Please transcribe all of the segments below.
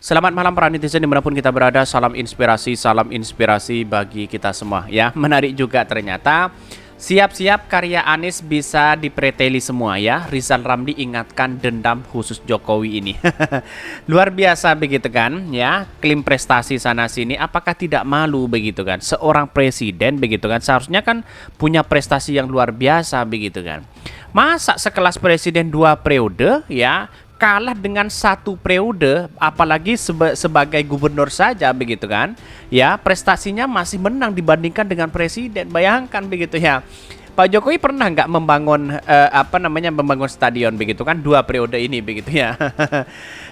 Selamat malam para netizen dimanapun kita berada. Salam inspirasi bagi kita semua ya. Menarik juga ternyata. Siap-siap karya Anies bisa dipreteli semua ya. Rizal Ramli ingatkan dendam khusus Jokowi ini. Luar biasa begitu kan ya. Klaim prestasi sana sini. Apakah tidak malu begitu kan? Seorang presiden begitu kan. Seharusnya kan punya prestasi yang luar biasa begitu kan. Masa sekelas presiden 2 periode ya kalah dengan 1 periode, apalagi sebagai gubernur saja begitu kan ya, prestasinya masih menang dibandingkan dengan presiden. Bayangkan begitu ya. Pak Jokowi pernah nggak membangun membangun stadion begitu kan 2 periode ini begitu ya.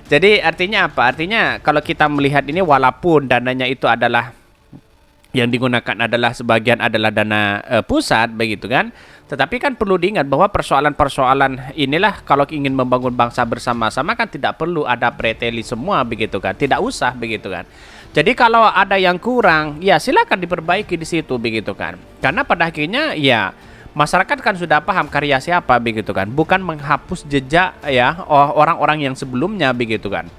Jadi artinya apa? Artinya kalau kita melihat ini, walaupun dananya itu adalah yang digunakan adalah sebagian adalah dana pusat begitu kan, tetapi kan perlu diingat bahwa persoalan-persoalan inilah kalau ingin membangun bangsa bersama-sama kan tidak perlu ada preteli semua begitu kan, tidak usah begitu kan. Jadi kalau ada yang kurang ya silakan diperbaiki di situ begitu kan, karena pada akhirnya ya masyarakat kan sudah paham karya siapa begitu kan, bukan menghapus jejak ya orang-orang yang sebelumnya begitu kan.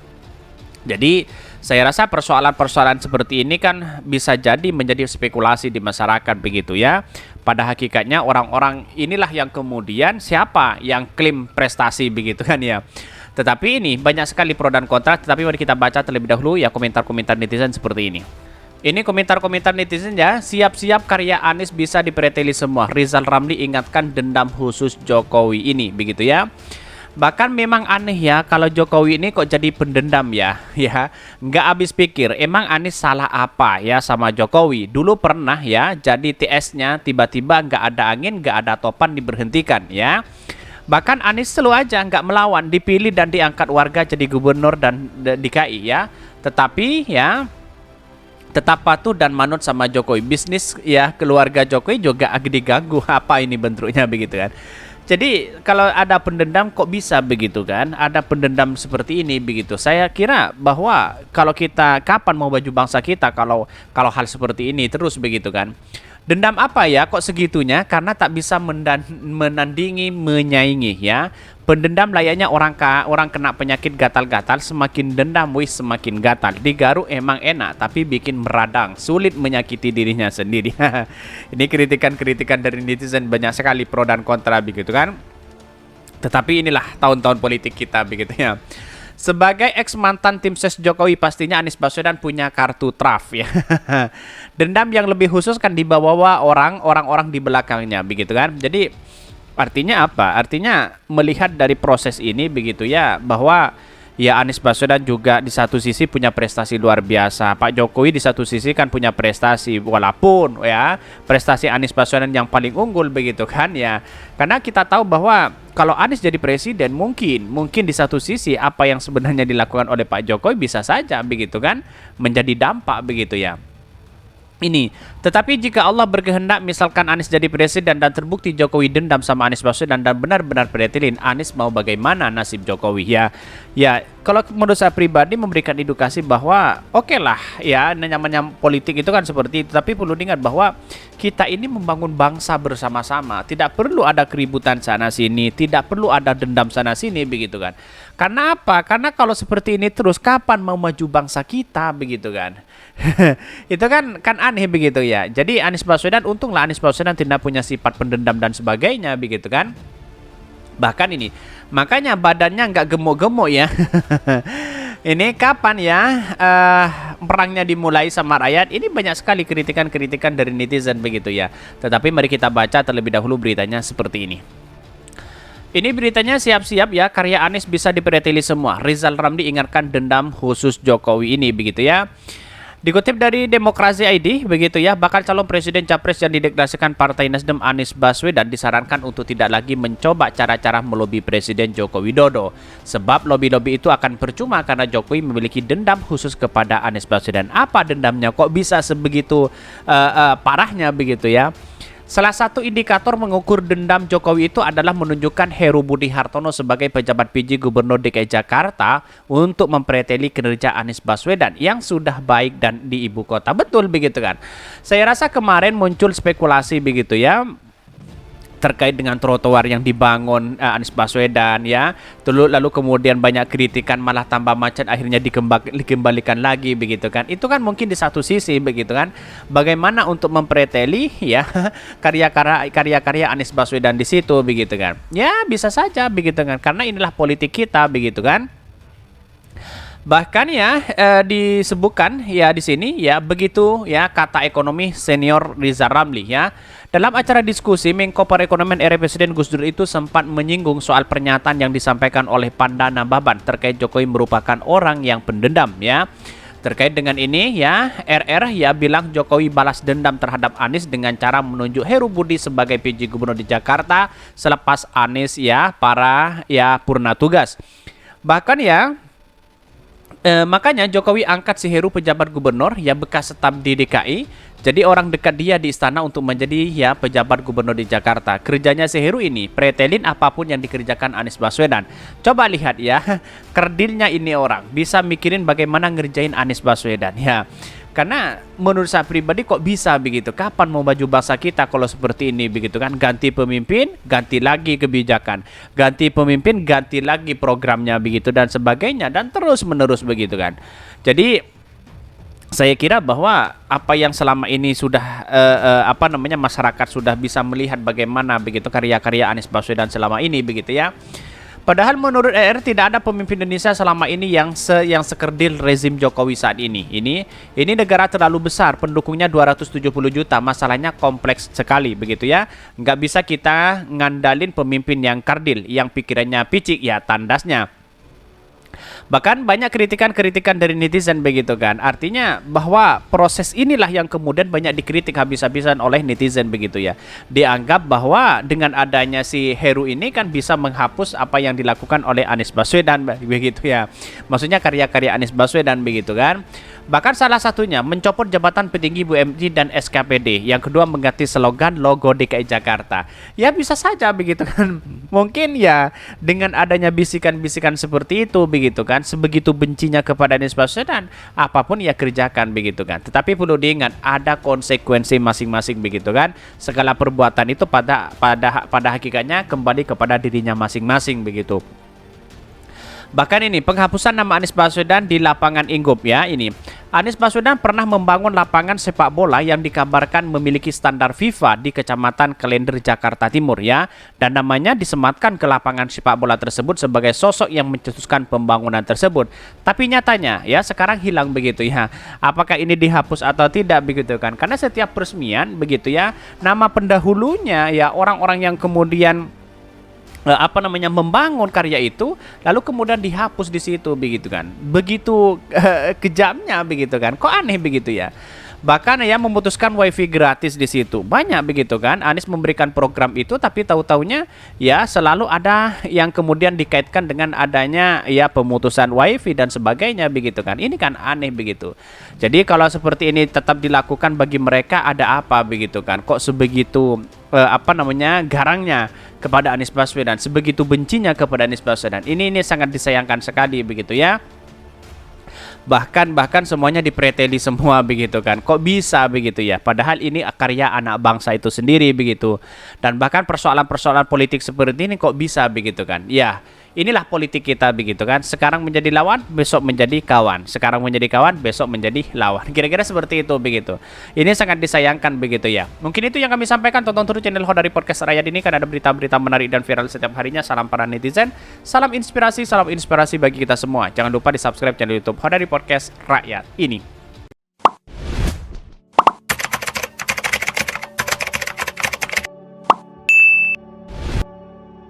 Jadi saya rasa persoalan-persoalan seperti ini kan bisa jadi menjadi spekulasi di masyarakat begitu ya. Pada hakikatnya orang-orang inilah yang kemudian siapa yang klaim prestasi begitu kan ya. Tetapi ini banyak sekali pro dan kontra, tetapi mari kita baca terlebih dahulu ya komentar-komentar netizen seperti ini. Ini komentar-komentar netizen ya. Siap-siap karya Anies bisa dipreteli semua. Rizal Ramli ingatkan dendam khusus Jokowi ini begitu ya. Bahkan memang aneh ya kalau Jokowi ini kok jadi pendendam ya. Nggak habis pikir, emang Anies salah apa ya sama Jokowi? Dulu pernah ya jadi TS-nya tiba-tiba nggak ada angin, nggak ada topan, diberhentikan ya. Bahkan Anies selalu aja nggak melawan, dipilih dan diangkat warga jadi gubernur dan DKI ya. Tetapi ya tetap patuh dan manut sama Jokowi. Bisnis ya keluarga Jokowi juga diganggu. Apa ini bentuknya begitu kan? Jadi kalau ada pendendam kok bisa begitu kan? Ada pendendam seperti ini begitu. Saya kira bahwa kalau kita kapan mau baju bangsa kita kalau hal seperti ini terus begitu kan? Dendam apa ya kok segitunya? Karena tak bisa menandingi, menyaingi ya. Pendendam layaknya orang kena penyakit gatal-gatal, semakin dendam wis semakin gatal. Digaruk emang enak tapi bikin meradang, sulit menyakiti dirinya sendiri. Ini kritikan-kritikan dari netizen banyak sekali pro dan kontra begitu kan. Tetapi inilah tahun-tahun politik kita begitu ya. Sebagai ex mantan tim ses Jokowi pastinya Anies Baswedan punya kartu traf ya. Dendam yang lebih khusus kan dibawa orang-orang di belakangnya begitu kan. Jadi artinya apa? Artinya melihat dari proses ini begitu ya, bahwa ya Anies Baswedan juga di satu sisi punya prestasi luar biasa. Pak Jokowi di satu sisi kan punya prestasi, walaupun ya prestasi Anies Baswedan yang paling unggul begitu kan ya. Karena kita tahu bahwa kalau Anies jadi presiden mungkin di satu sisi apa yang sebenarnya dilakukan oleh Pak Jokowi bisa saja begitu kan menjadi dampak begitu ya. Ini, tetapi jika Allah berkehendak misalkan Anies jadi presiden dan terbukti Jokowi dendam sama Anies Baswedan dan benar-benar pretelin, Anies mau bagaimana nasib Jokowi ya? Ya, kalau menurut saya pribadi memberikan edukasi bahwa oke lah ya, namanya politik itu kan seperti itu, tapi perlu diingat bahwa kita ini membangun bangsa bersama-sama, tidak perlu ada keributan sana sini, tidak perlu ada dendam sana sini begitu kan. Karena apa? Karena kalau seperti ini terus kapan mau maju bangsa kita begitu kan? Itu kan aneh begitu ya. Jadi Anies Baswedan, untunglah Anies Baswedan tidak punya sifat pendendam dan sebagainya begitu kan. Bahkan ini makanya badannya nggak gemuk-gemuk ya. Ini kapan ya perangnya dimulai sama rakyat? Ini banyak sekali kritikan-kritikan dari netizen begitu ya. Tetapi mari kita baca terlebih dahulu beritanya seperti ini. Ini beritanya, siap-siap ya karya Anies bisa dipreteli semua. Rizal Ramli ingatkan dendam khusus Jokowi ini begitu ya. Dikutip dari Demokrasi ID begitu ya, bakal calon presiden capres yang dideklarasikan Partai Nasdem Anies Baswedan disarankan untuk tidak lagi mencoba cara-cara melobi Presiden Joko Widodo. Sebab lobi-lobi itu akan percuma karena Jokowi memiliki dendam khusus kepada Anies Baswedan. Apa dendamnya? Kok bisa sebegitu parahnya begitu ya? Salah satu indikator mengukur dendam Jokowi itu adalah menunjukkan Heru Budi Hartono sebagai pejabat PJ Gubernur DKI Jakarta untuk mempreteli kinerja Anies Baswedan yang sudah baik dan di ibu kota. Betul begitu kan? Saya rasa kemarin muncul spekulasi begitu ya. terkait dengan trotoar yang dibangun Anies Baswedan ya. Lalu kemudian banyak kritikan malah tambah macet, akhirnya dikembalikan lagi begitu kan. Itu kan mungkin di satu sisi begitu kan. Bagaimana untuk mempreteli ya karya-karya Anies Baswedan di situ begitu kan. Ya bisa saja begitu kan, karena inilah politik kita begitu kan. Bahkan ya disebutkan ya di sini ya begitu ya kata ekonomi senior Rizal Ramli ya. Dalam acara diskusi, Menko Perekonomian RI Presiden Gus Dur itu sempat menyinggung soal pernyataan yang disampaikan oleh Pandana Baban terkait Jokowi merupakan orang yang pendendam ya. Terkait dengan ini ya, RR ya bilang Jokowi balas dendam terhadap Anies dengan cara menunjuk Heru Budi sebagai PJ Gubernur di Jakarta selepas Anies ya para ya purna tugas. Bahkan ya makanya Jokowi angkat si Heru pejabat gubernur ya bekas staf di DKI, jadi orang dekat dia di istana untuk menjadi ya pejabat gubernur di Jakarta. Kerjanya si Heru ini pretelin apapun yang dikerjakan Anies Baswedan. Coba lihat ya, kerdilnya ini orang bisa mikirin bagaimana ngerjain Anies Baswedan ya. Karena menurut saya pribadi kok bisa begitu? Kapan mau baju bangsa kita kalau seperti ini begitu kan? Ganti pemimpin, ganti lagi kebijakan. Ganti pemimpin, ganti lagi programnya begitu dan sebagainya dan terus menerus begitu kan. Jadi saya kira bahwa apa yang selama ini sudah masyarakat sudah bisa melihat bagaimana begitu karya-karya Anies Baswedan selama ini begitu ya. Padahal menurut RR tidak ada pemimpin Indonesia selama ini yang sekerdil rezim Jokowi saat ini. Ini negara terlalu besar, pendukungnya 270 juta, masalahnya kompleks sekali begitu ya. Nggak bisa kita ngandalin pemimpin yang kardil, yang pikirannya picik ya tandasnya. Bahkan banyak kritikan-kritikan dari netizen begitu kan. Artinya bahwa proses inilah yang kemudian banyak dikritik habis-habisan oleh netizen begitu ya. Dianggap bahwa dengan adanya si Heru ini kan bisa menghapus apa yang dilakukan oleh Anies Baswedan begitu ya. Maksudnya karya-karya Anies Baswedan begitu kan. Bahkan salah satunya mencopot jabatan petinggi BUMD dan SKPD. Yang kedua mengganti slogan logo DKI Jakarta. Ya bisa saja begitu kan. Mungkin ya dengan adanya bisikan-bisikan seperti itu begitu kan. Sebegitu bencinya kepada Anies Baswedan, apapun ya kerjakan begitu kan. Tetapi perlu diingat ada konsekuensi masing-masing begitu kan. Segala perbuatan itu pada hakikatnya kembali kepada dirinya masing-masing begitu. Bahkan ini penghapusan nama Anies Baswedan di lapangan Inggop ya ini. Anies Baswedan pernah membangun lapangan sepak bola yang dikabarkan memiliki standar FIFA di Kecamatan Klender Jakarta Timur ya. Dan namanya disematkan ke lapangan sepak bola tersebut sebagai sosok yang mencetuskan pembangunan tersebut. Tapi nyatanya ya sekarang hilang begitu ya. Apakah ini dihapus atau tidak begitu kan? Karena setiap peresmian begitu ya, nama pendahulunya ya orang-orang yang kemudian membangun karya itu lalu kemudian dihapus di situ begitu kan. Begitu kejamnya begitu kan. Kok aneh begitu ya. Bahkan ya memutuskan wifi gratis di situ. Banyak begitu kan. Anies memberikan program itu tapi tahu-taunya ya selalu ada yang kemudian dikaitkan dengan adanya ya pemutusan wifi dan sebagainya begitu kan. Ini kan aneh begitu. Jadi kalau seperti ini tetap dilakukan bagi mereka ada apa begitu kan. Kok sebegitu garangnya kepada Anies Baswedan, sebegitu bencinya kepada Anies Baswedan. Ini sangat disayangkan sekali begitu ya. Bahkan semuanya dipreteli semua begitu kan. Kok bisa begitu ya? Padahal ini karya anak bangsa itu sendiri begitu. Dan bahkan persoalan-persoalan politik seperti ini kok bisa begitu kan? Ya, inilah politik kita begitu kan. Sekarang menjadi lawan, besok menjadi kawan. Sekarang menjadi kawan, besok menjadi lawan. Kira-kira seperti itu begitu. Ini sangat disayangkan begitu ya. Mungkin itu yang kami sampaikan. Tonton terus channel Hodari Podcast Rakyat ini kan ada berita-berita menarik dan viral setiap harinya. Salam para netizen, salam inspirasi bagi kita semua. Jangan lupa di subscribe channel YouTube Hodari Podcast Rakyat ini.